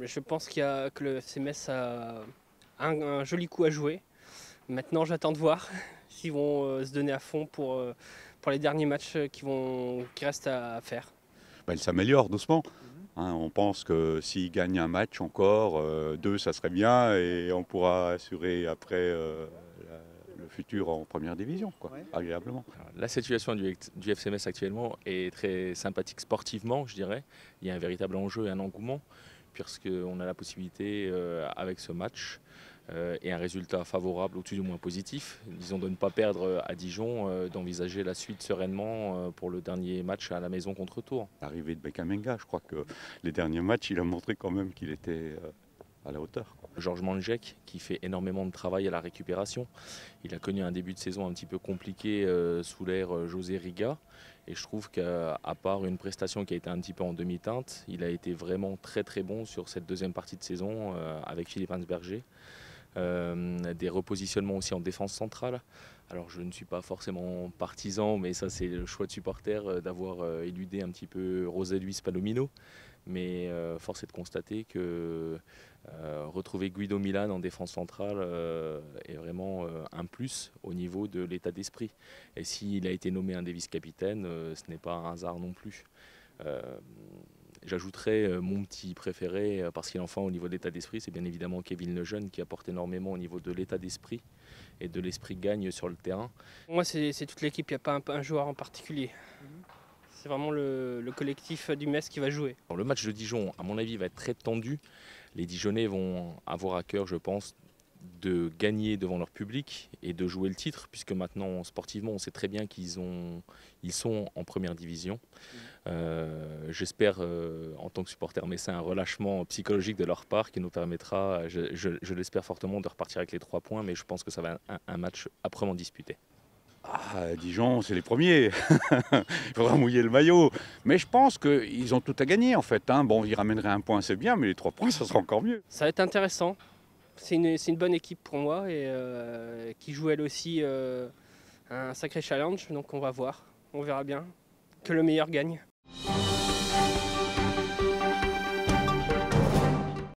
Je pense que le FC Metz a un joli coup à jouer. Maintenant, j'attends de voir s'ils vont se donner à fond pour les derniers matchs qui restent à faire. Il s'améliore doucement. On pense que s'il gagne un match encore, deux, ça serait bien et on pourra assurer après le futur en première division, quoi, agréablement. Alors, la situation du FC Metz actuellement est très sympathique sportivement, je dirais. Il y a un véritable enjeu et un engouement, puisqu'on a la possibilité, avec ce match, et un résultat favorable, ou tout du moins positif, disons de ne pas perdre à Dijon, d'envisager la suite sereinement pour le dernier match à la maison contre Tours. L'arrivée de Bekamenga, je crois que les derniers matchs, il a montré quand même qu'il était à la hauteur. Georges Mandjek qui fait énormément de travail à la récupération. Il a connu un début de saison un petit peu compliqué sous l'ère José Riga. Et je trouve qu'à part une prestation qui a été un petit peu en demi-teinte, il a été vraiment très très bon sur cette deuxième partie de saison avec Philippe Hansberger. Des repositionnements aussi en défense centrale. Alors je ne suis pas forcément partisan, mais ça c'est le choix de supporter d'avoir éludé un petit peu José Luis Palomino. Mais force est de constater que retrouver Guido Milan en défense centrale est vraiment un plus au niveau de l'état d'esprit. Et s'il a été nommé un des vice-capitaines, ce n'est pas un hasard non plus. J'ajouterais mon petit préféré, parce qu'il est enfin au niveau de l'état d'esprit, c'est bien évidemment Kevin Lejeune qui apporte énormément au niveau de l'état d'esprit et de l'esprit gagne sur le terrain. Pour moi, c'est toute l'équipe, il n'y a pas un joueur en particulier. C'est vraiment le collectif du Metz qui va jouer. Alors, le match de Dijon, à mon avis, va être très tendu. Les Dijonnais vont avoir à cœur, je pense, de gagner devant leur public et de jouer le titre, puisque maintenant, sportivement, on sait très bien qu'ils sont en première division. J'espère, en tant que supporter messin, un relâchement psychologique de leur part qui nous permettra, je l'espère fortement, de repartir avec les 3 points, mais je pense que ça va être un match âprement disputé. Dijon, c'est les premiers. Il faudra mouiller le maillot. Mais je pense qu'ils ont tout à gagner en fait. Bon, ils ramèneraient un point, c'est bien, mais les 3 points, ça sera encore mieux. Ça va être intéressant. C'est une bonne équipe pour moi et qui joue elle aussi un sacré challenge. Donc on va voir, on verra bien. Que le meilleur gagne.